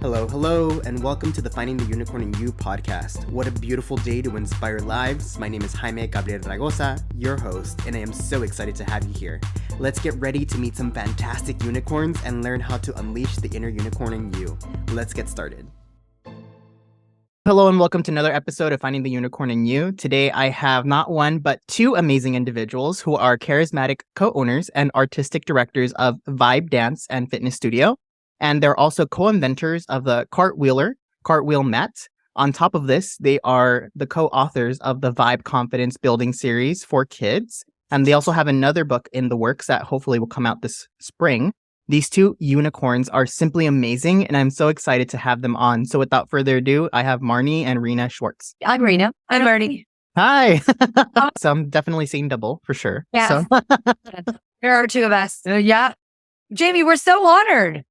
Hello, hello, and welcome to the Finding the Unicorn in You podcast. What a beautiful day to inspire lives. My name is Jaime Gabriel Ragosa, your host, and I am so excited to have you here. Let's get ready to meet some fantastic unicorns and learn how to unleash the inner unicorn in you. Let's get started. Hello and welcome to another episode of Finding the Unicorn in You. Today I have not one, but two amazing individuals who are charismatic co-owners and artistic directors of Vibe Dance and Fitness Studio. And they're also co-inventors of the CARTWHIRLER Cartwheel Mat. On top of this, they are the co-authors of the Vibe Confidence Building series for kids. And they also have another book in the works that hopefully will come out this spring. These two unicorns are simply amazing, and I'm so excited to have them on. So without further ado, I have Marnie and Rena Schwartz. I'm Rena. I'm Marnie. Hi. So I'm definitely seeing double for sure. Yeah. So. There are two of us. Yeah. Jamie, we're so honored.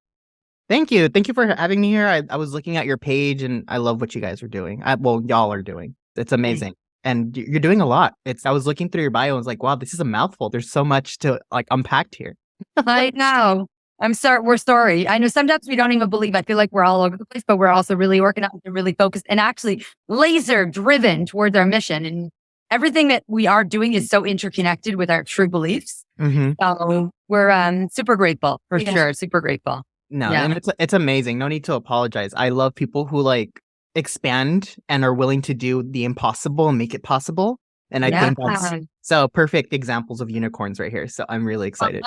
Thank you. Thank you for having me here. I was looking at your page and I love what you guys are doing. Y'all are doing. It's amazing. And you're doing a lot. I was looking through your bio and was like, wow, this is a mouthful. There's so much to unpack here. I know. I'm sorry. We're sorry. I know sometimes we don't even believe. I feel like we're all over the place, but we're also really organized and really focused and actually laser driven towards our mission. And everything that we are doing is so interconnected with our true beliefs. Mm-hmm. So we're super grateful for sure. Super grateful. No, yeah. And it's amazing. No need to apologize. I love people who expand and are willing to do the impossible and make it possible. And I think that's so perfect examples of unicorns right here. So I'm really excited.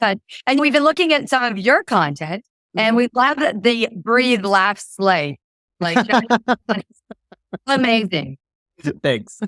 And we've been looking at some of your content and we love the breathe, laugh, slay. Amazing. Thanks.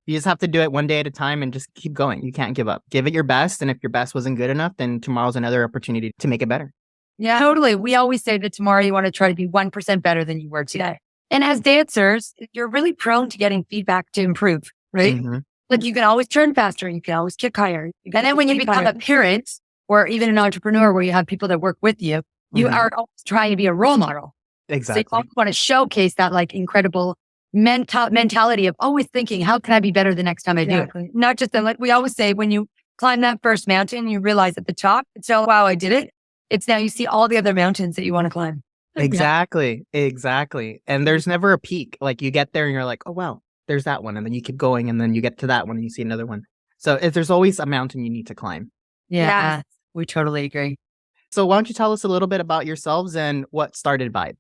You just have to do it one day at a time and just keep going. You can't give up. Give it your best. And if your best wasn't good enough, then tomorrow's another opportunity to make it better. Yeah, totally. We always say that tomorrow you want to try to be 1% better than you were today. And as dancers, you're really prone to getting feedback to improve, right? Mm-hmm. You can always turn faster. You can always kick higher. And then when you become a parent or even an entrepreneur where you have people that work with you, you are always trying to be a role model. Exactly. So you always want to showcase that incredible mentality of always thinking, how can I be better the next time I do it? Not just like we always say, when you climb that first mountain, you realize at the top, it's wow, I did it. It's now you see all the other mountains that you want to climb. Exactly. And there's never a peak. You get there and you're like, oh, well, there's that one. And then you keep going and then you get to that one and you see another one. So there's always a mountain you need to climb. Yeah, we totally agree. So why don't you tell us a little bit about yourselves and what started Vibe?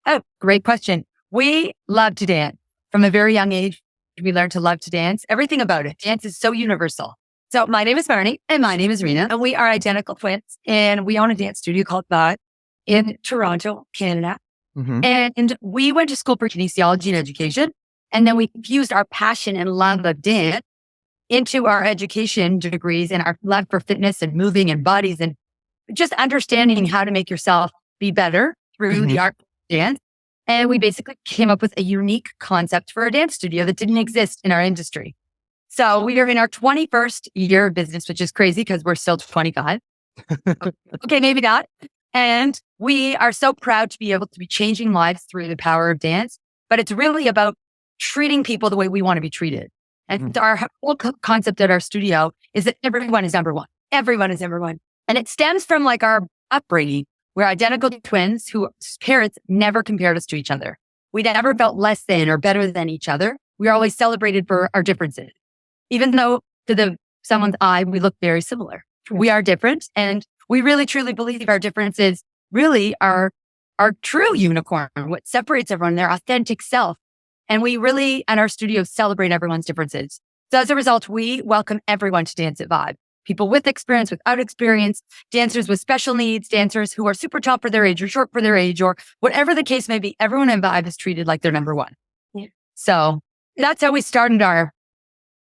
Oh, great question. We love to dance. From a very young age, we learned to love to dance. Everything about it. Dance is so universal. So my name is Marnie and my name is Rena, and we are identical twins. And we own a dance studio called Vibe in Toronto, Canada. Mm-hmm. And we went to school for kinesiology and education. And then we fused our passion and love of dance into our education degrees and our love for fitness and moving and bodies and just understanding how to make yourself be better through the art of dance. And we basically came up with a unique concept for a dance studio that didn't exist in our industry. So we are in our 21st year of business, which is crazy because we're still 25. Okay, maybe not. And we are so proud to be able to be changing lives through the power of dance. But it's really about treating people the way we want to be treated. And our whole concept at our studio is that everyone is number one. Everyone is number one. And it stems from our upbringing. We're identical twins whose parents never compared us to each other. We never felt less than or better than each other. We were always celebrated for our differences. Even though to someone's eye, we look very similar. True. We are different. And we really, truly believe our differences really are our true unicorn, what separates everyone, their authentic self. And we really, at our studio, celebrate everyone's differences. So as a result, we welcome everyone to dance at Vibe. People with experience, without experience, dancers with special needs, dancers who are super tall for their age or short for their age, or whatever the case may be, everyone in Vibe is treated like they're number one. Yeah. So that's how we started our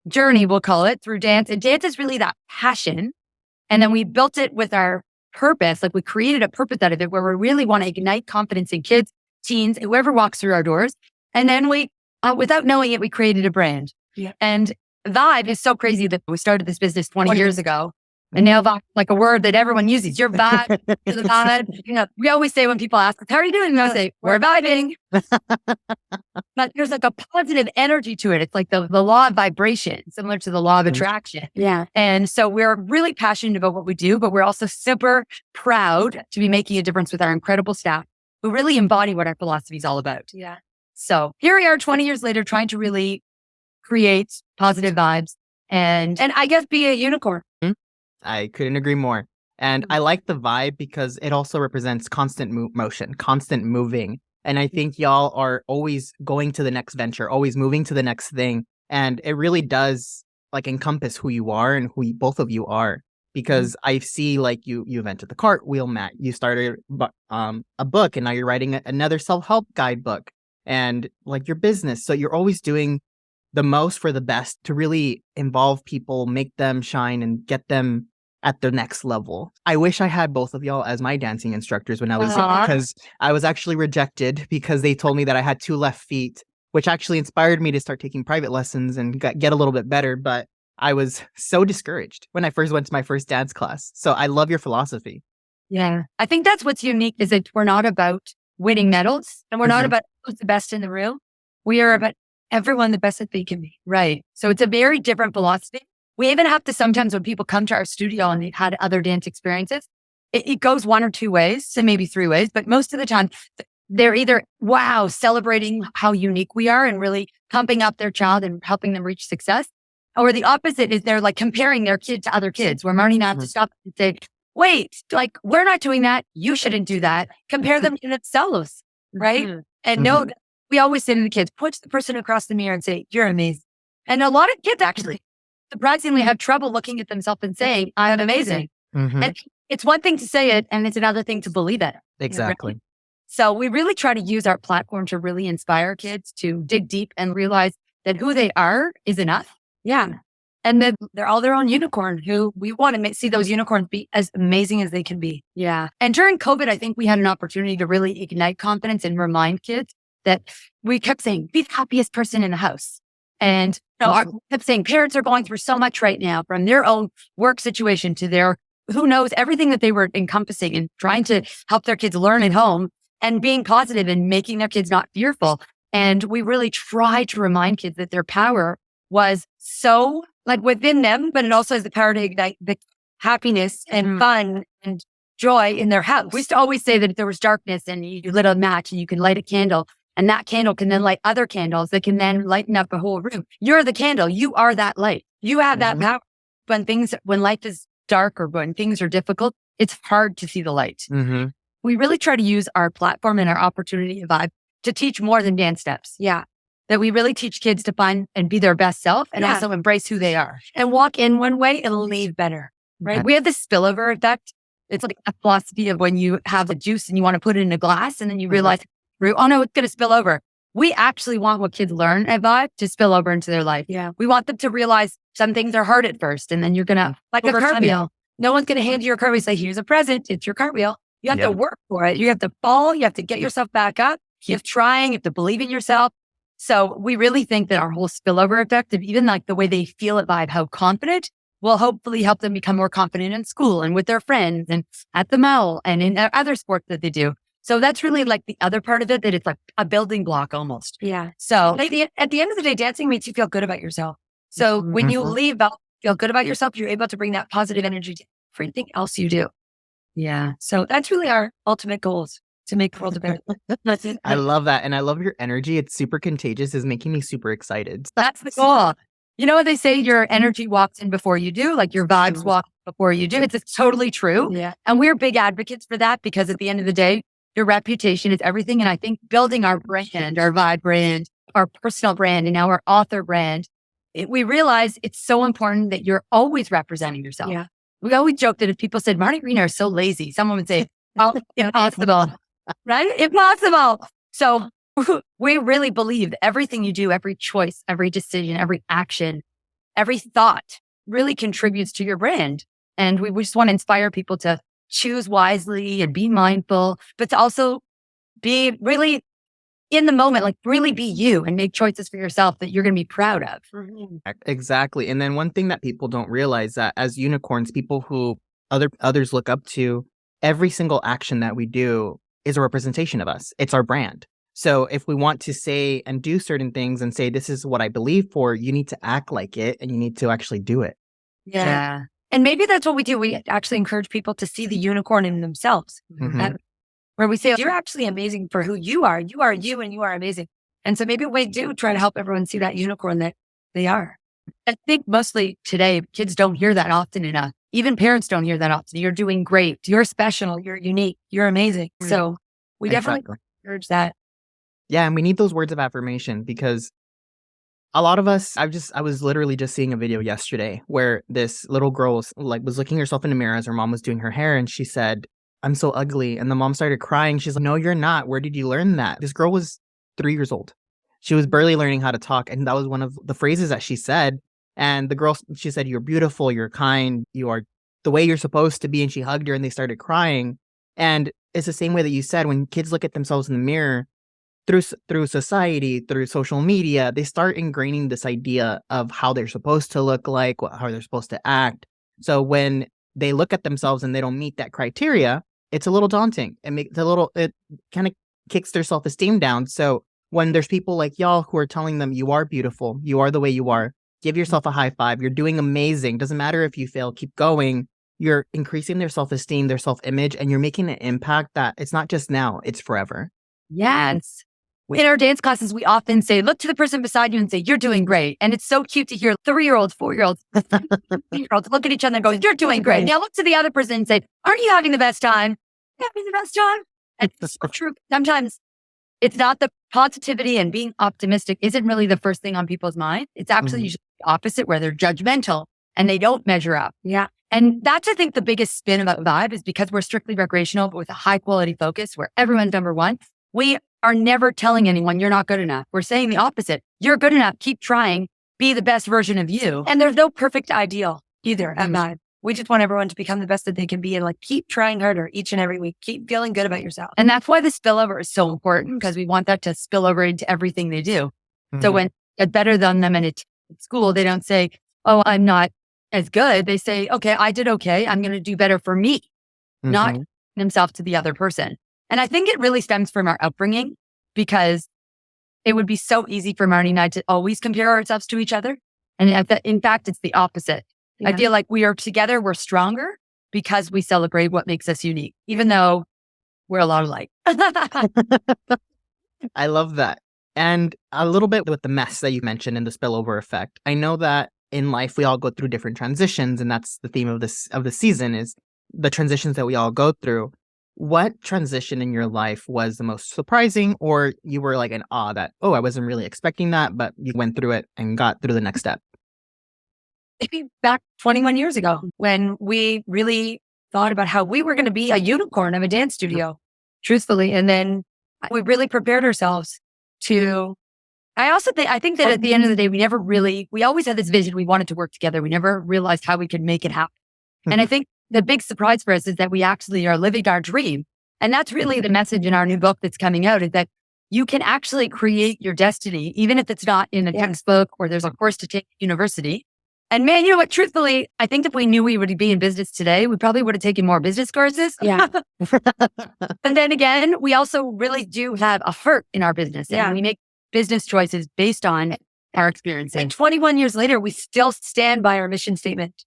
journey, we'll call it, through dance. And dance is really that passion. And then we built it with our purpose. We created a purpose out of it where we really want to ignite confidence in kids, teens, whoever walks through our doors. And then we, without knowing it, we created a brand. Yeah. And Vibe is so crazy that we started this business 20 years ago. And now Vibe, a word that everyone uses, your vibe, to the vibe. We always say when people ask us, how are you doing? And I say, we're vibing. but there's like a positive energy to it. It's like the law of vibration, similar to the law of attraction. Yeah. And so we're really passionate about what we do, but we're also super proud to be making a difference with our incredible staff who really embody what our philosophy is all about. Yeah. So here we are 20 years later, trying to really create positive vibes and I guess be a unicorn. I couldn't agree more. And I like the vibe because it also represents constant motion, constant moving. And I think y'all are always going to the next venture, always moving to the next thing. And it really does like encompass who you are and who both of you are. Because I see like you invented the Cartwheel Mat, you started a book, and now you're writing another self-help guidebook, and like your business. So you're always doing the most for the best to really involve people, make them shine, and get them at the next level. I wish I had both of y'all as my dancing instructors when I was because I was actually rejected because they told me that I had 2 left feet, which actually inspired me to start taking private lessons and get a little bit better. But I was so discouraged when I first went to my first dance class. So I love your philosophy. Yeah. I think that's what's unique is that we're not about winning medals and we're not about who's the best in the room. We are about everyone the best that they can be. Right. So it's a very different philosophy. We even have to sometimes when people come to our studio and they've had other dance experiences, it goes 1 or 2 ways, so maybe 3 ways, but most of the time they're either, wow, celebrating how unique we are and really pumping up their child and helping them reach success. Or the opposite is they're like comparing their kid to other kids where Marnie and I have to stop and say, wait, like we're not doing that. You shouldn't do that. Compare them to themselves. Right. And no, we always say to the kids, put the person across the mirror and say, you're amazing. And a lot of kids actually surprisingly have trouble looking at themselves and saying, I am amazing. And it's one thing to say it and it's another thing to believe it. Exactly. Right? So we really try to use our platform to really inspire kids to dig deep and realize that who they are is enough. Yeah. And then they're all their own unicorn who we want to see those unicorns be as amazing as they can be. Yeah. And during COVID, I think we had an opportunity to really ignite confidence and remind kids that we kept saying, be the happiest person in the house. And I kept saying parents are going through so much right now from their own work situation to their, who knows, everything that they were encompassing and trying to help their kids learn at home and being positive and making their kids not fearful. And we really tried to remind kids that their power was so like within them, but it also has the power to ignite the happiness and fun and joy in their house. We used to always say that if there was darkness and you lit a match and you can light a candle and that candle can then light other candles that can then lighten up the whole room. You're the candle. You are that light. You have that power. When life is dark or when things are difficult, it's hard to see the light. We really try to use our platform and our opportunity and vibe to teach more than dance steps. Yeah. That we really teach kids to find and be their best self and also embrace who they are. And walk in one way and leave better. Right. We have this spillover effect. It's like a philosophy of when you have a juice and you want to put it in a glass and then you realize, oh no, it's going to spill over. We actually want what kids learn at Vibe to spill over into their life. Yeah. We want them to realize some things are hard at first and then you're going to like a cartwheel. No one's going to hand you your cartwheel and say, here's a present. It's your cartwheel. You have to work for it. You have to fall. You have to get yourself back up. You have to try. You have to believe in yourself. So we really think that our whole spillover effect of even like the way they feel at Vibe, how confident, will hopefully help them become more confident in school and with their friends and at the mall and in other sports that they do. So that's really like the other part of it, that it's like a building block almost. Yeah. So at the end of the day, dancing makes you feel good about yourself. So when you leave out, feel good about yourself, you're able to bring that positive energy to everything else you do. Yeah. So that's really our ultimate goals, to make the world a better. I love that. And I love your energy. It's super contagious. It's making me super excited. That's the goal. You know what they say? Your energy walks in before you do, like your vibes walk before you do. It's totally true. Yeah. And we're big advocates for that because at the end of the day, your reputation is everything. And I think building our brand, our Vibe brand, our personal brand, and now our author brand, we realize it's so important that you're always representing yourself. Yeah. We always joke that if people said, Marnie and Rena are so lazy, someone would say, oh, impossible, right? Impossible. So we really believe that everything you do, every choice, every decision, every action, every thought really contributes to your brand. And we just want to inspire people to choose wisely and be mindful, but to also be really in the moment, like really be you and make choices for yourself that you're going to be proud of. Exactly. And then one thing that people don't realize that as unicorns, people who others look up to, every single action that we do is a representation of us. It's our brand. So if we want to say and do certain things and say, this is what I believe for, you need to act like it and you need to actually do it. Yeah. And maybe that's what we do. We actually encourage people to see the unicorn in themselves, Mhm. where we say, you're actually amazing for who you are. You are you and you are amazing. And so maybe we do try to help everyone see that unicorn that they are. I think mostly today, kids don't hear that often enough. Even parents don't hear that often. You're doing great. You're special. You're unique. You're amazing. So we definitely Exactly. encourage that. Yeah, and we need those words of affirmation because a lot of us, I was literally just seeing a video yesterday where this little girl was looking herself in the mirror as her mom was doing her hair, and she said, "I'm so ugly." And the mom started crying. She's like, "No, you're not. Where did you learn that?" This girl was 3 years old. She was barely learning how to talk, and that was one of the phrases that she said. And the girl, she said, "You're beautiful, you're kind, you are the way you're supposed to be." And she hugged her and they started crying. And it's the same way that you said, when kids look at themselves in the mirror, through society, through social media, they start ingraining this idea of how they're supposed to look like, how they're supposed to act. So when they look at themselves and they don't meet that criteria, it's a little daunting. It kind of kicks their self-esteem down. So when there's people like y'all who are telling them, you are beautiful, you are the way you are, give yourself a high five, you're doing amazing. Doesn't matter if you fail, keep going. You're increasing their self-esteem, their self-image, and you're making an impact that it's not just now, it's forever. Yes. In our dance classes, we often say, look to the person beside you and say, you're doing great. And it's so cute to hear 3-year-olds, 4-year-olds, 3-year-olds look at each other and go, you're doing great. Now look to the other person and say, aren't you having the best time? Having the best time? And it's so true. Sometimes it's not the positivity and being optimistic isn't really the first thing on people's mind. It's actually usually the opposite, where they're judgmental and they don't measure up. Yeah. And that's, I think, the biggest spin about Vibe is because we're strictly recreational, but with a high quality focus where everyone's number one. We are never telling anyone you're not good enough. We're saying the opposite. You're good enough. Keep trying. Be the best version of you. And there's no perfect ideal either at Vibe. We just want everyone to become the best that they can be and like keep trying harder each and every week. Keep feeling good about yourself. And that's why the spillover is so important, because we want that to spill over into everything they do. So when it's better than them and at school, they don't say, oh, I'm not as good. They say, okay, I did okay. I'm going to do better for me, not themselves to the other person. And I think it really stems from our upbringing, because it would be so easy for Marnie and I to always compare ourselves to each other. And in fact, it's the opposite. Yeah. I feel like we are together, we're stronger because we celebrate what makes us unique, even though we're a lot alike. I love that. And a little bit with the mess that you mentioned in the spillover effect. I know that in life, we all go through different transitions, and that's the theme of the season, is the transitions that we all go through. What transition in your life was the most surprising, or you were like in awe that, oh, I wasn't really expecting that, but you went through it and got through the next step? Maybe back 21 years ago, when we really thought about how we were going to be a unicorn of a dance studio, truthfully. And then we really prepared ourselves to, I think that at the end of the day, we always had this vision. We wanted to work together. We never realized how we could make it happen. And I think the big surprise for us is that we actually are living our dream. And that's really the message in our new book that's coming out, is that you can actually create your destiny, even if it's not in a textbook or there's a course to take at university. And man, you know what, truthfully, I think if we knew we would be in business today, we probably would have taken more business courses. Yeah. And then again, we also really do have a heart in our business. Yeah. And we make business choices based on our experience. And 21 years later, we still stand by our mission statement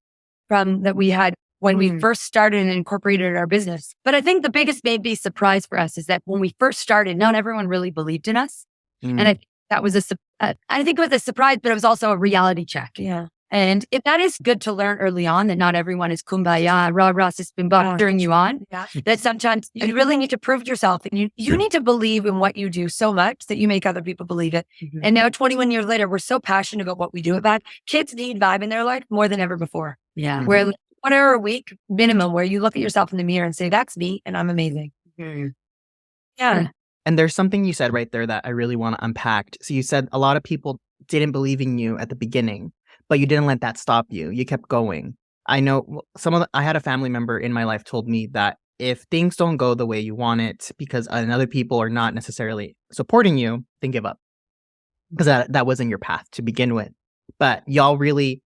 that we had when we first started and incorporated our business. But I think the biggest maybe surprise for us is that when we first started, not everyone really believed in us. And I think that was I think it was a surprise, but it was also a reality check. Yeah. And if that is good to learn early on, that not everyone is kumbaya, rah-rah, sispimbah, cheering you on, that sometimes you really need to prove yourself. And you need to believe in what you do so much that you make other people believe it. And now 21 years later, we're so passionate about what we do at Vibe. Kids need Vibe in their life more than ever before. Yeah. Where 1 hour a week minimum, where you look at yourself in the mirror and say, that's me and I'm amazing. Yeah. And there's something you said right there that I really want to unpack. So you said a lot of people didn't believe in you at the beginning, but you didn't let that stop you. You kept going. I know I had a family member in my life told me that if things don't go the way you want it because other people are not necessarily supporting you, then give up. Because that wasn't your path to begin with. But y'all really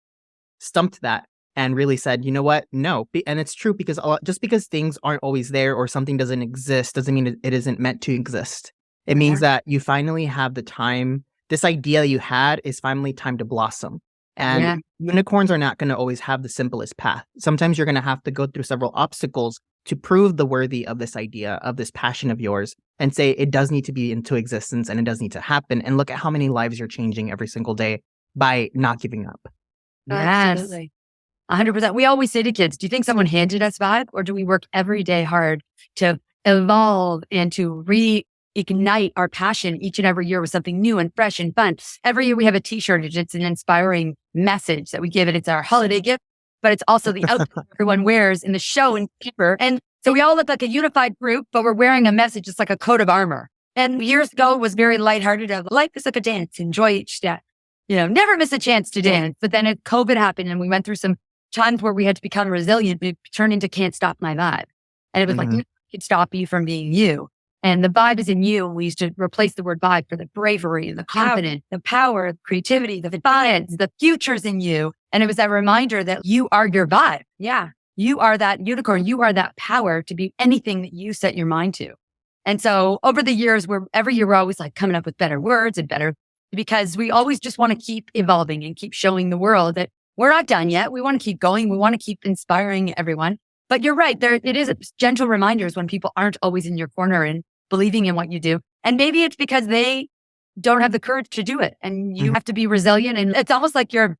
stumped that and really said, you know what? No. And it's true, because just because things aren't always there or something doesn't exist doesn't mean it isn't meant to exist. It means that you finally have the time. This idea that you had is finally time to blossom. And unicorns are not going to always have the simplest path. Sometimes you're going to have to go through several obstacles to prove the worthy of this idea, of this passion of yours, and say it does need to be into existence and it does need to happen. And look at how many lives you're changing every single day by not giving up. Yes. Absolutely. 100%. We always say to kids, do you think someone handed us vibe, or do we work every day hard to evolve and to reignite our passion each and every year with something new and fresh and fun? Every year we have a t-shirt. It's an inspiring message that we give it. It's our holiday gift, but it's also the outfit everyone wears in the show and paper. And so we all look like a unified group, but we're wearing a message, just like a coat of armor. And years ago it was very lighthearted of life is like a dance, enjoy each step, never miss a chance to dance. But then COVID happened and we went through some times where we had to become resilient. We turned into can't stop my vibe. And it was like, it could stop you from being you. And the vibe is in you. And we used to replace the word vibe for the bravery, the confidence, the power, the creativity, the defiance, the future's in you. And it was that reminder that you are your vibe. Yeah. You are that unicorn. You are that power to be anything that you set your mind to. And so over the years, every year we're always like coming up with better words and better, because we always just want to keep evolving and keep showing the world that we're not done yet. We want to keep going. We want to keep inspiring everyone. But you're right. It is gentle reminders when people aren't always in your corner and believing in what you do. And maybe it's because they don't have the courage to do it. And you have to be resilient. And it's almost like you're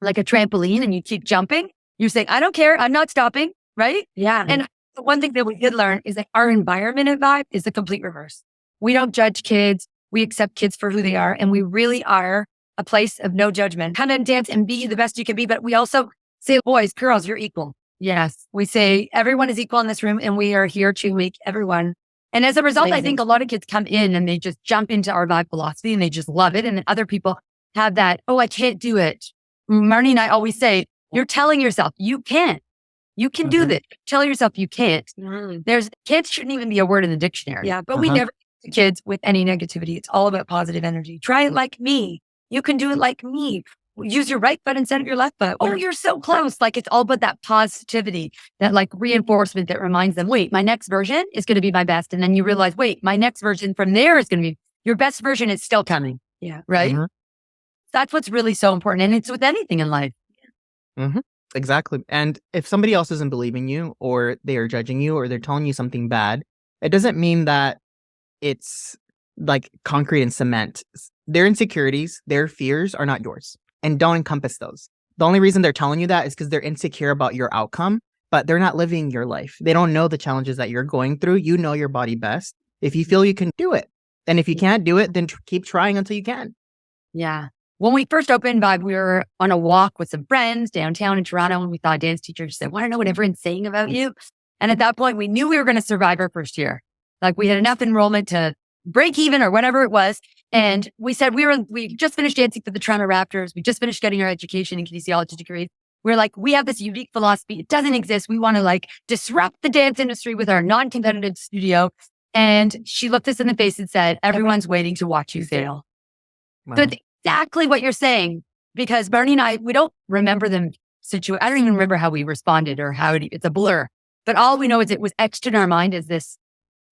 like a trampoline and you keep jumping. You're saying, I don't care. I'm not stopping. Right? Yeah. And the one thing that we did learn is that our environment and vibe is the complete reverse. We don't judge kids. We accept kids for who they are. And we really are a place of no judgment. Come and dance and be the best you can be. But we also say, boys, girls, you're equal. Yes. We say everyone is equal in this room and we are here to make everyone. And as a result, I think a lot of kids come in and they just jump into our vibe philosophy and they just love it. And then other people have that, oh, I can't do it. Marnie and I always say, you're telling yourself you can't. You can do this. Tell yourself you can't. Can't shouldn't even be a word in the dictionary. Yeah, but we never teach kids with any negativity. It's all about positive energy. Try it like me. You can do it like me. Use your right foot instead of your left foot. Oh, you're so close. Like it's all about that positivity, that like reinforcement that reminds them, wait, my next version is going to be my best. And then you realize, wait, my next version from there is going to be your best version is still coming. Yeah. Right. That's what's really so important. And it's with anything in life. Exactly. And if somebody else isn't believing you or they are judging you or they're telling you something bad, it doesn't mean that it's like concrete and cement. Their insecurities, their fears are not yours. And don't encompass those. The only reason they're telling you that is because they're insecure about your outcome, but they're not living your life. They don't know the challenges that you're going through. You know your body best. If you feel you can do it. And if you can't do it, then keep trying until you can. Yeah. When we first opened Vibe, we were on a walk with some friends downtown in Toronto, and we thought a dance teacher said, want to know what everyone's saying about you? And at that point, we knew we were going to survive our first year. Like we had enough enrollment to break even or whatever it was. And we said, we just finished dancing for the Toronto Raptors. We just finished getting our education and kinesiology degrees. We're like, we have this unique philosophy. It doesn't exist. We want to like disrupt the dance industry with our non-competitive studio. And she looked us in the face and said, everyone's waiting to watch you fail. Wow. So it's exactly what you're saying, because Marnie and I, we don't remember them I don't even remember how we responded or it's a blur. But all we know is it was etched in our mind as this,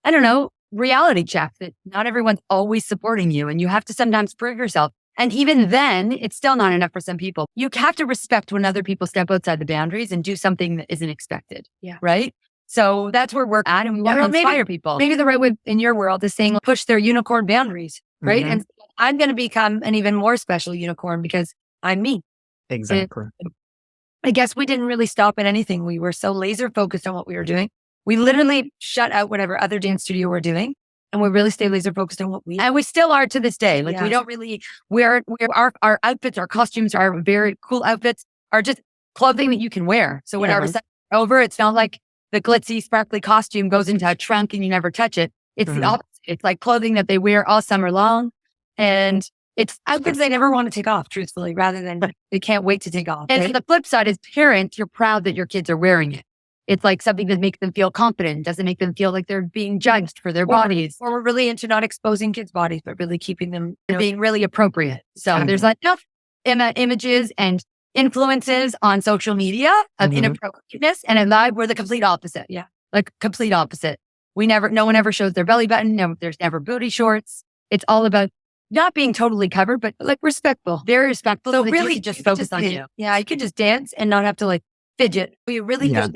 I don't know, reality check that not everyone's always supporting you and you have to sometimes prove yourself. And even then, it's still not enough for some people. You have to respect when other people step outside the boundaries and do something that isn't expected. Yeah. Right? So that's where we're at, and we want to inspire people. Maybe the right way in your world is saying push their unicorn boundaries, right? And I'm going to become an even more special unicorn because I'm me. Exactly. And I guess we didn't really stop at anything. We were so laser focused on what we were doing. We literally shut out whatever other dance studio we're doing, and we really stay laser focused on what and we still are to this day. Like we don't really our outfits, our costumes, our very cool outfits are just clothing that you can wear. So when our reception is over, it's not like the glitzy, sparkly costume goes into a trunk and you never touch it. It's the opposite. It's like clothing that they wear all summer long, and it's outfits they never want to take off, truthfully, rather than they can't wait to take off. And the flip side is parents, you're proud that your kids are wearing it. It's like something that makes them feel confident, doesn't make them feel like they're being judged for their bodies. Or we're really into not exposing kids' bodies, but really keeping them being really appropriate. So there's like enough images and influences on social media of inappropriateness, and in Vibe, we're the complete opposite. Yeah. Like complete opposite. No one ever shows their belly button. No, there's never booty shorts. It's all about not being totally covered, but like respectful, very respectful. So really just focus on you. Yeah. You can just dance and not have to like fidget. We really just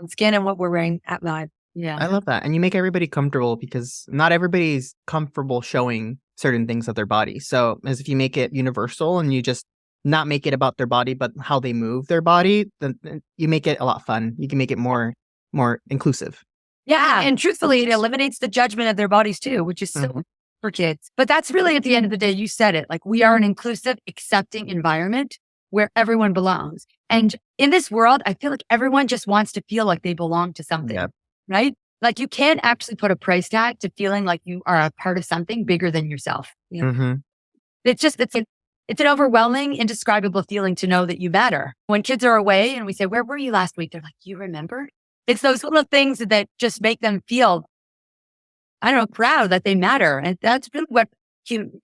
skin and what we're wearing at live. Yeah. I love that. And you make everybody comfortable because not everybody's comfortable showing certain things of their body. So as if you make it universal and you just not make it about their body, but how they move their body, then you make it a lot fun. You can make it more inclusive. Yeah. And truthfully, it eliminates the judgment of their bodies too, which is so for kids. But that's really at the end of the day, you said it. Like we are an inclusive, accepting environment where everyone belongs. And in this world, I feel like everyone just wants to feel like they belong to something, right? Like you can't actually put a price tag to feeling like you are a part of something bigger than yourself. It's an overwhelming, indescribable feeling to know that you matter. When kids are away and we say, where were you last week? They're like, you remember? It's those little things that just make them feel, I don't know, proud that they matter. And that's really what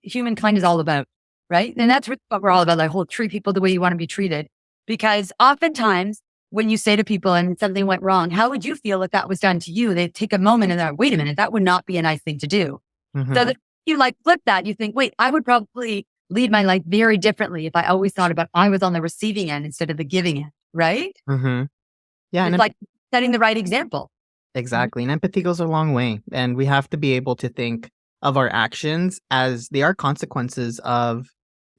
humankind is all about, right? And that's really what we're all about, like, treat people the way you want to be treated. Because oftentimes when you say to people and something went wrong, how would you feel if that was done to you? They take a moment and they're like, wait a minute, that would not be a nice thing to do. So that you like flip that, you think, wait, I would probably lead my life very differently if I always thought about I was on the receiving end instead of the giving end, right? Yeah. It's like setting the right example. Exactly. And empathy goes a long way. And we have to be able to think of our actions as they are consequences of,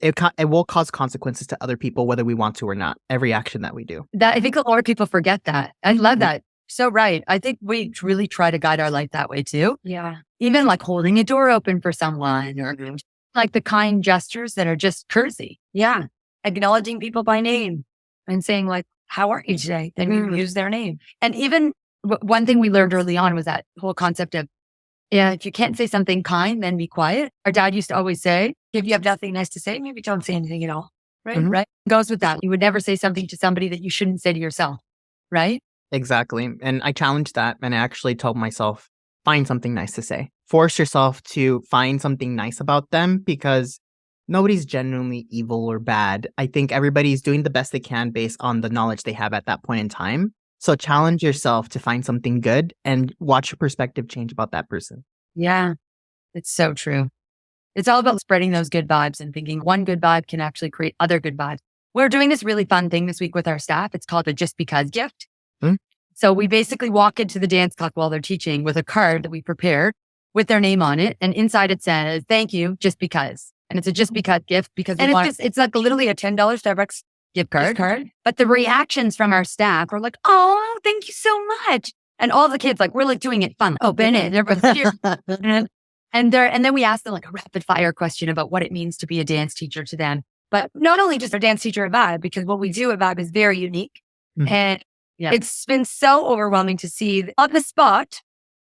it will cause consequences to other people, whether we want to or not, every action that we do. That I think a lot of people forget that. I love that. So right. I think we really try to guide our life that way too. Yeah. Even like holding a door open for someone or like the kind gestures that are just courtesy. Yeah. Acknowledging people by name and saying like, how are you today? Then you use their name. And even one thing we learned early on was that whole concept of, if you can't say something kind, then be quiet. Our dad used to always say, if you have nothing nice to say, maybe don't say anything at all. Right? Right. Goes with that. You would never say something to somebody that you shouldn't say to yourself. Right? Exactly. And I challenged that and I actually told myself, find something nice to say. Force yourself to find something nice about them because nobody's genuinely evil or bad. I think everybody's doing the best they can based on the knowledge they have at that point in time. So challenge yourself to find something good and watch your perspective change about that person. Yeah, it's so true. It's all about spreading those good vibes and thinking one good vibe can actually create other good vibes. We're doing this really fun thing this week with our staff. It's called a Just Because gift. So we basically walk into the dance class while they're teaching with a card that we prepared with their name on it. And inside it says, thank you, just because. And it's a Just Because gift because it's like literally a $10 Starbucks gift card. But the reactions from our staff were like, oh, thank you so much. And all the kids, like, we're like doing it fun. Open it. And then we asked them like a rapid fire question about what it means to be a dance teacher to them. But not only just a dance teacher at Vibe, because what we do at Vibe is very unique. And it's been so overwhelming to see on the spot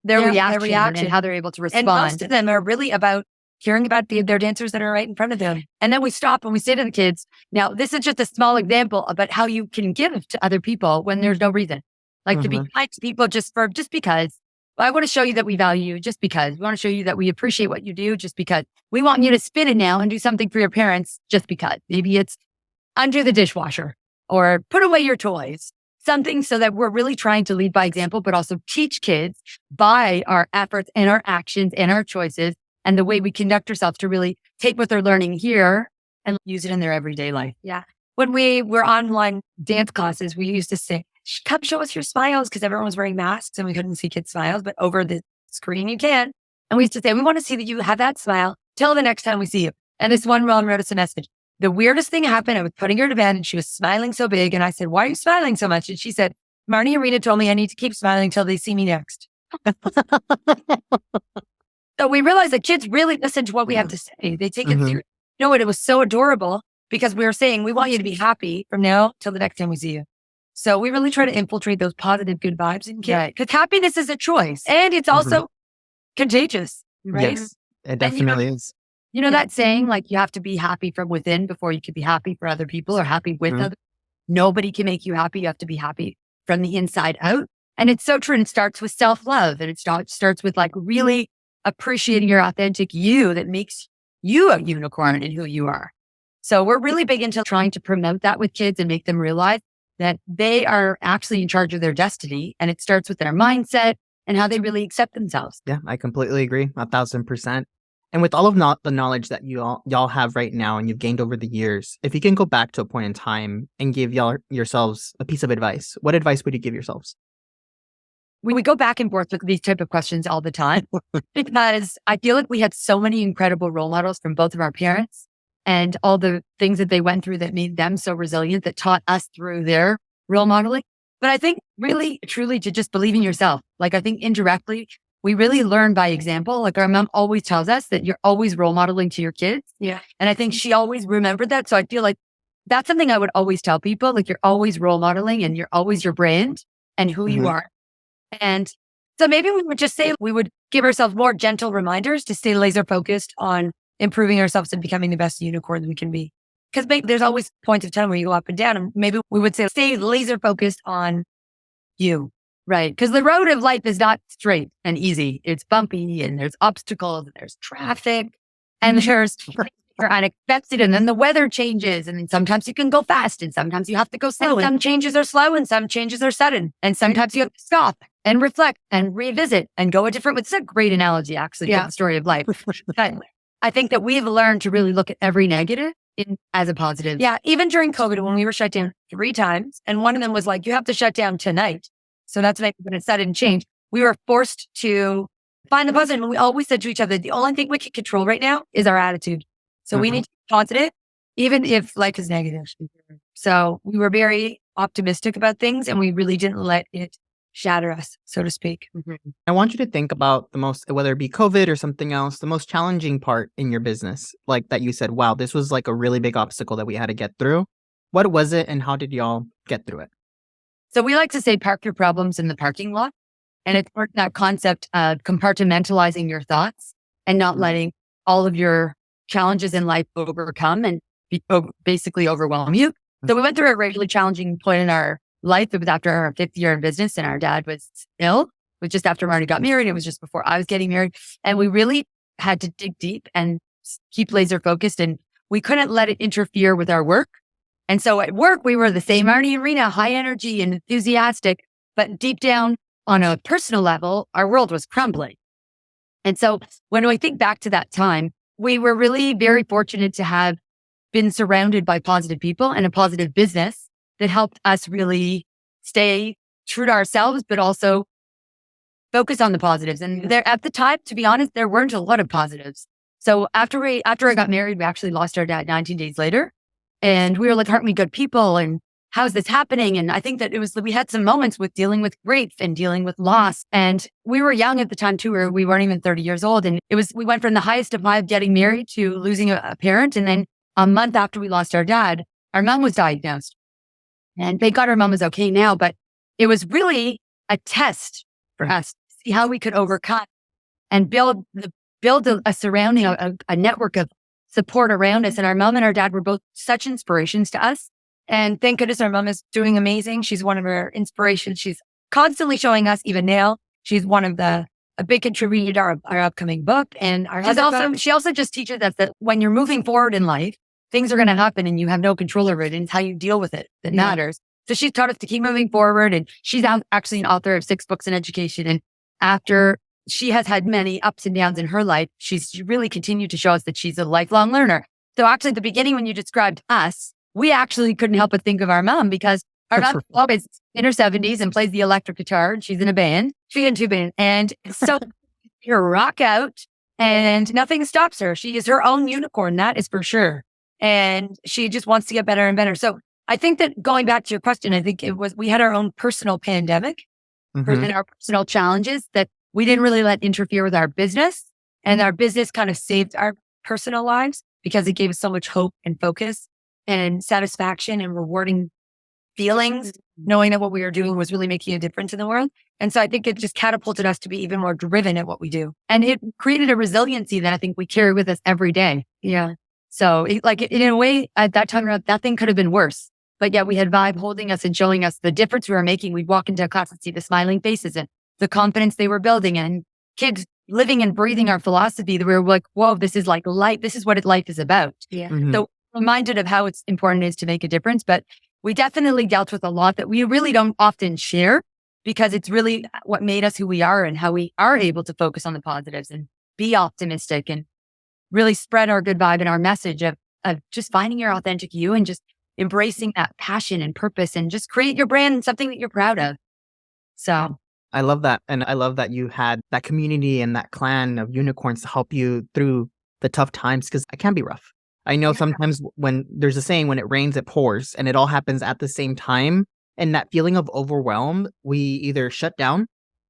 their reaction and how they're able to respond. And most of them are really about hearing about their dancers that are right in front of them. And then we stop and we say to the kids, now this is just a small example about how you can give to other people when there's no reason. Like to be kind to people just because. I want to show you that we value you just because. We want to show you that we appreciate what you do just because. We want you to spin it now and do something for your parents just because. Maybe it's undo the dishwasher or put away your toys. Something so that we're really trying to lead by example, but also teach kids by our efforts and our actions and our choices and the way we conduct ourselves to really take what they're learning here and use it in their everyday life. Yeah. When we were online dance classes, we used to say, come show us your smiles because everyone was wearing masks and we couldn't see kids' smiles, but over the screen you can. And we used to say, we want to see that you have that smile till the next time we see you. And this one mom wrote us a message. The weirdest thing happened. I was putting her to bed and she was smiling so big. And I said, why are you smiling so much? And she said, Marnie and Rena told me I need to keep smiling till they see me next. So we realized that kids really listen to what we have to say. They take it serious. You know what? It was so adorable because we were saying, we want you to be happy from now till the next time we see you. So we really try to infiltrate those positive, good vibes in kids. Because happiness is a choice and it's also contagious, right? Yes, it definitely is. You know that saying, like you have to be happy from within before you can be happy for other people or happy with others. Nobody can make you happy. You have to be happy from the inside out. And it's so true. And it starts with self-love. And it starts with like really appreciating your authentic you that makes you a unicorn in who you are. So we're really big into trying to promote that with kids and make them realize that they are actually in charge of their destiny. And it starts with their mindset and how they really accept themselves. Yeah, I completely agree. 1,000%. And with all of the knowledge that y'all have right now and you've gained over the years, if you can go back to a point in time and give yourselves a piece of advice, what advice would you give yourselves? We go back and forth with these type of questions all the time because I feel like we had so many incredible role models from both of our parents and all the things that they went through that made them so resilient, that taught us through their role modeling. But I think really, truly to just believe in yourself. Like I think indirectly, we really learn by example. Like our mom always tells us that you're always role modeling to your kids. Yeah. And I think she always remembered that. So I feel like that's something I would always tell people. Like you're always role modeling and you're always your brand and who you are. And so maybe we would just say, we would give ourselves more gentle reminders to stay laser focused on improving ourselves and becoming the best unicorn we can be. Because there's always points of time where you go up and down. And maybe we would say, stay laser focused on you. Right. Because the road of life is not straight and easy. It's bumpy and there's obstacles and there's traffic and there's are unexpected. And then the weather changes. And then sometimes you can go fast and sometimes you have to go slow. And some changes are slow and some changes are sudden. And sometimes you have to stop and reflect and revisit and go a different way. It's a great analogy, actually, for the story of life. I think that we've learned to really look at every negative as a positive. Yeah. Even during COVID, when we were shut down 3 times, and one of them was like, you have to shut down tonight. So that's when it sudden change. We were forced to find the positive. And we always said to each other, the only thing we can control right now is our attitude. So we need to be positive, even if life is negative. So we were very optimistic about things and we really didn't let it shatter us, so to speak. I want you to think about the most, whether it be COVID or something else, the most challenging part in your business, like that you said, wow, this was like a really big obstacle that we had to get through. What was it and how did y'all get through it? So we like to say park your problems in the parking lot. And it's that concept of compartmentalizing your thoughts and not letting all of your challenges in life overcome and basically overwhelm you. So we went through a really challenging point in our life. It was after our 5th year in business and our dad was ill. It was just after Marnie got married. It was just before I was getting married. And we really had to dig deep and keep laser focused, and we couldn't let it interfere with our work. And so at work, we were the same Marnie and Rena, high energy and enthusiastic, but deep down on a personal level, our world was crumbling. And so when we think back to that time, we were really very fortunate to have been surrounded by positive people and a positive business that helped us really stay true to ourselves, but also focus on the positives. And there, at the time, to be honest, there weren't a lot of positives. So after I got married, we actually lost our dad 19 days later. And we were like, aren't we good people? And how's this happening? And I think that we had some moments with dealing with grief and dealing with loss. And we were young at the time too, we weren't even 30 years old. And we went from the highest of high of getting married to losing a parent. And then a month after we lost our dad, our mom was diagnosed. And thank God our mom is okay now, but it was really a test for us to see how we could overcome and build a surrounding, a network of support around us. And our mom and our dad were both such inspirations to us. And thank goodness our mom is doing amazing. She's one of our inspirations. She's constantly showing us, even now, she's one of a big contributor to our upcoming book. And she also just teaches us that when you're moving forward in life, things are going to happen and you have no control over it, and it's how you deal with it that matters. So she's taught us to keep moving forward, and she's actually an author of 6 books in education. And after she has had many ups and downs in her life, she's really continued to show us that she's a lifelong learner. So actually at the beginning, when you described us, we actually couldn't help but think of our mom, because our mom is in her 70s and plays the electric guitar, and she's in a band. She's in 2 bands. And so you rock out and nothing stops her. She is her own unicorn, that is for sure. And she just wants to get better and better. So I think that going back to your question, I think we had our own personal pandemic and our personal challenges that we didn't really let interfere with our business. And our business kind of saved our personal lives because it gave us so much hope and focus and satisfaction and rewarding feelings, knowing that what we were doing was really making a difference in the world. And so I think it just catapulted us to be even more driven at what we do. And it created a resiliency that I think we carry with us every day. Yeah. So in a way, at that time, that thing could have been worse. But yet we had Vibe holding us and showing us the difference we were making. We'd walk into a class and see the smiling faces and the confidence they were building, and kids living and breathing our philosophy that we were like, whoa, this is like life. This is what life is about. Yeah. So reminded of how it's important it is to make a difference. But we definitely dealt with a lot that we really don't often share because it's really what made us who we are and how we are able to focus on the positives and be optimistic and really spread our good vibe and our message of just finding your authentic you and just embracing that passion and purpose and just create your brand and something that you're proud of. So I love that. And I love that you had that community and that clan of unicorns to help you through the tough times, because it can be rough. I know sometimes when there's a saying, when it rains, it pours, and it all happens at the same time. And that feeling of overwhelm, we either shut down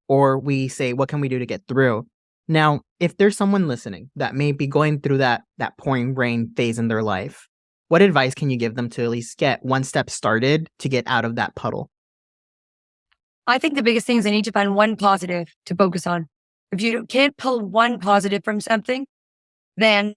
or we say, what can we do to get through? Now, if there's someone listening that may be going through that pouring rain phase in their life, what advice can you give them to at least get one step started to get out of that puddle? I think the biggest thing is they need to find one positive to focus on. If you can't pull one positive from something, then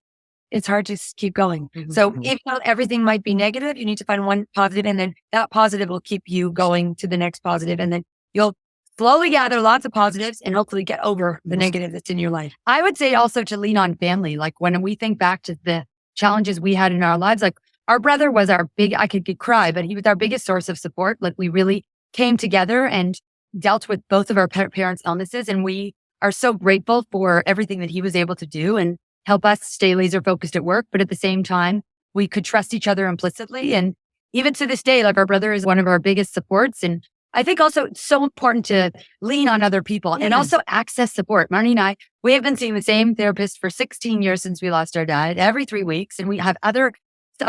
it's hard to keep going. So even though everything might be negative, you need to find one positive, and then that positive will keep you going to the next positive. And then you'll slowly gather lots of positives and hopefully get over the negative that's in your life. I would say also to lean on family. Like when we think back to the challenges we had in our lives, like our brother was I could cry, but he was our biggest source of support. Like we really came together and dealt with both of our parents' illnesses. And we are so grateful for everything that he was able to do and help us stay laser focused at work. But at the same time, we could trust each other implicitly. And even to this day, like our brother is one of our biggest supports. And I think also it's so important to lean on other people and also access support. Marnie and I, we have been seeing the same therapist for 16 years since we lost our dad, every 3 weeks. And we have other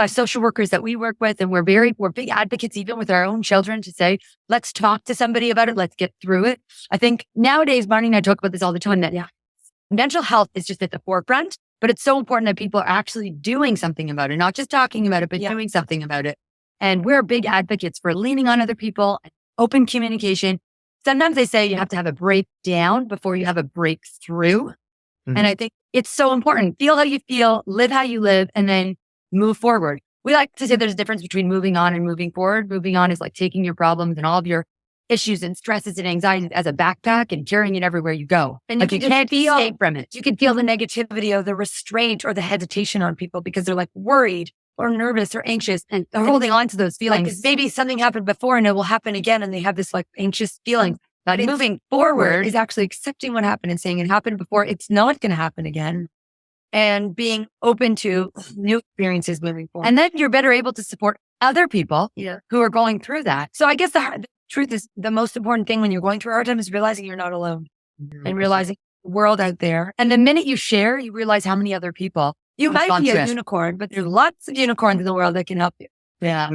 social workers that we work with. And we're big advocates, even with our own children, to say, let's talk to somebody about it. Let's get through it. I think nowadays, Marnie and I talk about this all the time, that mental health is just at the forefront, but it's so important that people are actually doing something about it, not just talking about it, but doing something about it. And we're big advocates for leaning on other people, open communication. Sometimes they say you have to have a breakdown before you have a breakthrough. And I think it's so important. Feel how you feel, live how you live, and then move forward. We like to say there's a difference between moving on and moving forward. Moving on is like taking your problems and all of your issues and stresses and anxieties as a backpack and carrying it everywhere you go. And like you can't escape from it. You can feel the negativity or the restraint or the hesitation on people because they're like worried or nervous or anxious, and They're holding on to those feelings. like maybe something happened before and it will happen again, and they have this like anxious feeling. But moving forward is actually accepting what happened and saying it happened before, it's not going to happen again, and being open to new experiences moving forward. And then you're better able to support other people who are going through that. So I guess the truth is the most important thing when you're going through a hard time is realizing you're not alone and realizing the world out there. And the minute you share, you realize how many other people You might be a unicorn, but there's lots of unicorns in the world that can help you. Yeah.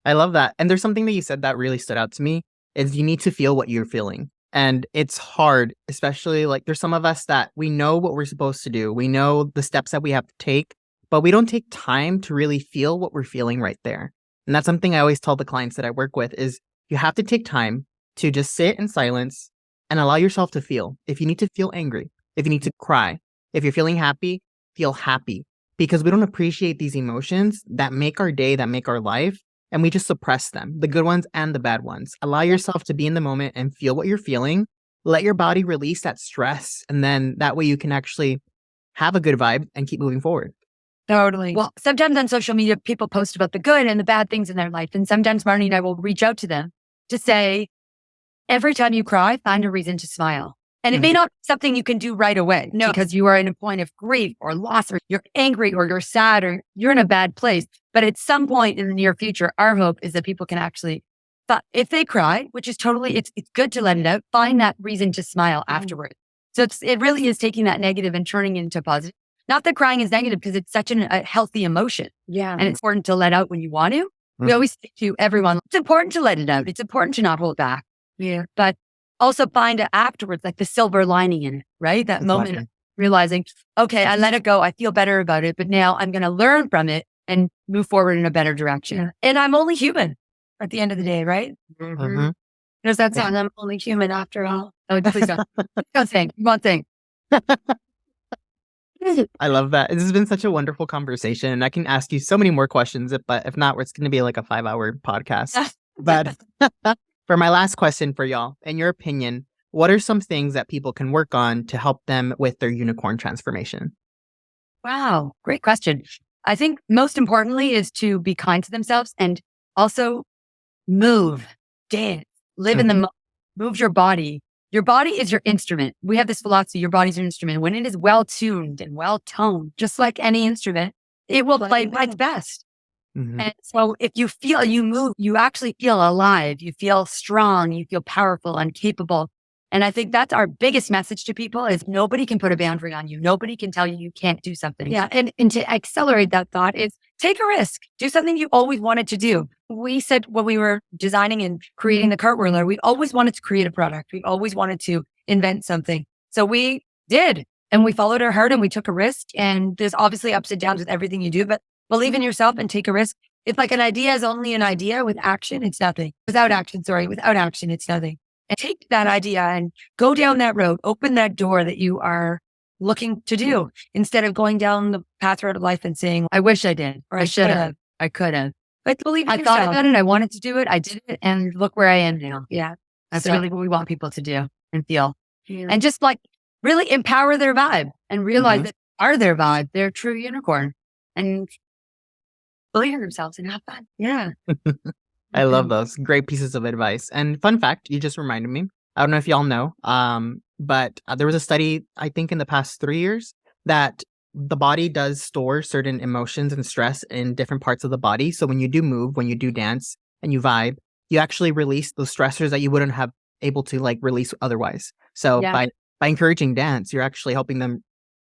I love that. And there's something that you said that really stood out to me, is you need to feel what you're feeling. And it's hard, especially like there's some of us that we know what we're supposed to do. We know the steps that we have to take, but we don't take time to really feel what we're feeling right there. And that's something I always tell the clients that I work with, is you have to take time to just sit in silence and allow yourself to feel. If you need to feel angry, if you need to cry, if you're feeling happy, feel happy, because we don't appreciate these emotions that make our day, that make our life, and we just suppress them, the good ones and the bad ones. Allow yourself to be in the moment and feel what you're feeling. Let your body release that stress, and then that way you can actually have a good vibe and keep moving forward. Totally. Well, sometimes on social media, people post about the good and the bad things in their life. And sometimes Marnie and I will reach out to them to say, every time you cry, find a reason to smile. And it may not be something you can do right away because you are in a point of grief or loss, or you're angry or you're sad or you're in a bad place. But at some point in the near future, our hope is that people can actually, but if they cry, which is totally, it's good to let it out, find that reason to smile afterwards. So it really is taking that negative and turning it into positive. Not that crying is negative, because it's such a healthy emotion. Yeah. And it's important to let out when you want to. We always say to everyone, it's important to let it out. It's important to not hold back. Yeah. But also find it afterwards, like the silver lining in it, right? That moment of realizing, okay, I let it go. I feel better about it, but now I'm going to learn from it and move forward in a better direction. Yeah. And I'm only human at the end of the day, right? There's that song, I'm only human after all. Oh, please don't. Don't think. One thing. I love that. This has been such a wonderful conversation, and I can ask you so many more questions, but if not, it's going to be like a 5-hour podcast. But for my last question for y'all, in your opinion, what are some things that people can work on to help them with their unicorn transformation? Wow. Great question. I think most importantly is to be kind to themselves and also move, dance, live in the moment. move your body. Your body is your instrument. We have this philosophy, your body's your instrument. When it is well-tuned and well-toned, just like any instrument, it will play its best. Mm-hmm. And so if you feel you move, you actually feel alive, you feel strong, you feel powerful and capable. And I think that's our biggest message to people is nobody can put a boundary on you. Nobody can tell you you can't do something. Yeah. And to accelerate that thought is take a risk. Do something you always wanted to do. We said when we were designing and creating the Cartwheeler, we always wanted to create a product. We always wanted to invent something. So we did. And we followed our heart and we took a risk. And there's obviously ups and downs with everything you do, but believe in yourself and take a risk. It's like an idea is only an idea. With action, it's nothing. Without action, it's nothing. And take that idea and go down that road, open that door that you are looking to do instead of going down the path road of life and saying, I wish I did, or I should have, I could have. But believe in yourself. I thought about it. I wanted to do it. I did it. And look where I am now. Yeah. That's really what we want people to do and feel. Yeah. And just like really empower their vibe and realize that are their vibe, their true unicorn, and believe in themselves and have fun. Yeah. I love those. Great pieces of advice. And fun fact, you just reminded me. I don't know if y'all know, but there was a study, I think in the past 3 years, that the body does store certain emotions and stress in different parts of the body. So when you do move, when you do dance and you vibe, you actually release those stressors that you wouldn't have able to like release otherwise. So by encouraging dance, you're actually helping them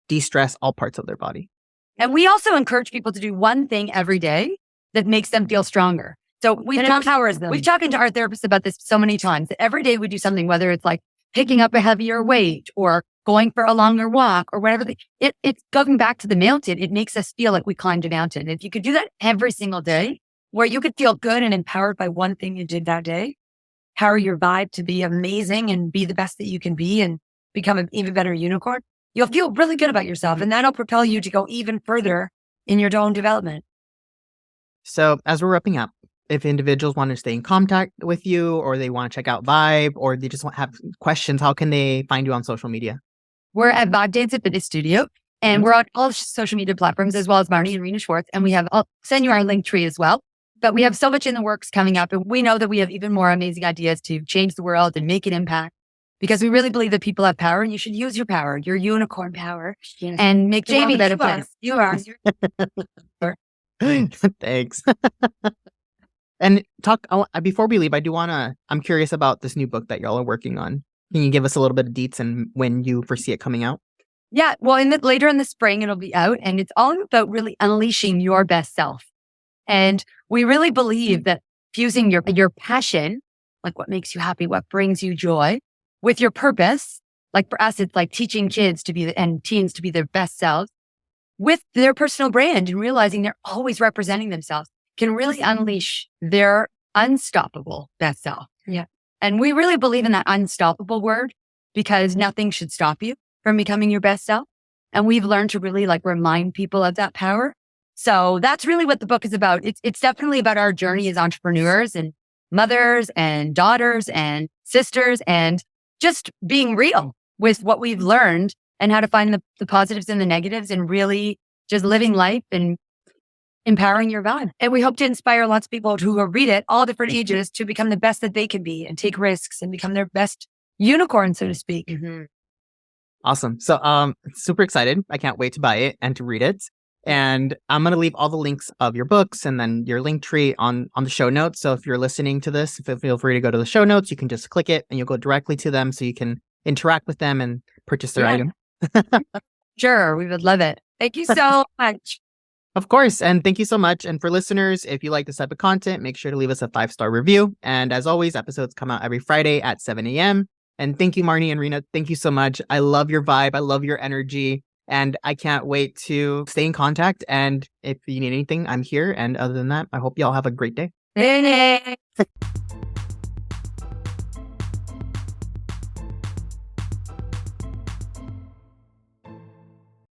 de-stress all parts of their body. And we also encourage people to do one thing every day that makes them feel stronger. So empowers them. We've talked to our therapists about this so many times that every day we do something, whether it's like picking up a heavier weight or going for a longer walk or whatever. It's going back to the mountain. It makes us feel like we climbed a mountain. If you could do that every single day, where you could feel good and empowered by one thing you did that day, power your vibe to be amazing and be the best that you can be and become an even better unicorn, you'll feel really good about yourself. And that'll propel you to go even further in your own development. So as we're wrapping up, if individuals want to stay in contact with you or they want to check out Vibe or they just want to have questions, how can they find you on social media? We're at Vibe Dance Fitness Studio and we're on all social media platforms as well as Marnie and Rena Schwartz. And I'll send you our link tree as well. But we have so much in the works coming up and we know that we have even more amazing ideas to change the world and make an impact because we really believe that people have power and you should use your power, your unicorn power and make the world a better place. You are. Thanks. And before we leave, I'm curious about this new book that y'all are working on. Can you give us a little bit of deets and when you foresee it coming out? Yeah, well, later in the spring, it'll be out and it's all about really unleashing your best self. And we really believe that fusing your passion, like what makes you happy, what brings you joy, with your purpose, like for us, it's like teaching kids and teens to be their best selves, with their personal brand and realizing they're always representing themselves, can really unleash their unstoppable best self. Yeah. And we really believe in that unstoppable word because nothing should stop you from becoming your best self. And we've learned to really like remind people of that power. So that's really what the book is about. It's definitely about our journey as entrepreneurs and mothers and daughters and sisters and just being real with what we've learned and how to find the positives and the negatives and really just living life and empowering your vibe. And we hope to inspire lots of people who will read it, all different ages, to become the best that they can be and take risks and become their best unicorn, so to speak. Mm-hmm. Awesome. So super excited. I can't wait to buy it and to read it. And I'm going to leave all the links of your books and then your link tree on the show notes. So if you're listening to this, feel free to go to the show notes. You can just click it and you'll go directly to them so you can interact with them and purchase their item. Sure. We would love it. Thank you so much. Of course. And thank you so much. And for listeners, if you like this type of content, make sure to leave us a 5-star review. And as always, episodes come out every Friday at 7 a.m. And thank you, Marnie and Rena. Thank you so much. I love your vibe. I love your energy. And I can't wait to stay in contact. And if you need anything, I'm here. And other than that, I hope y'all have a great day.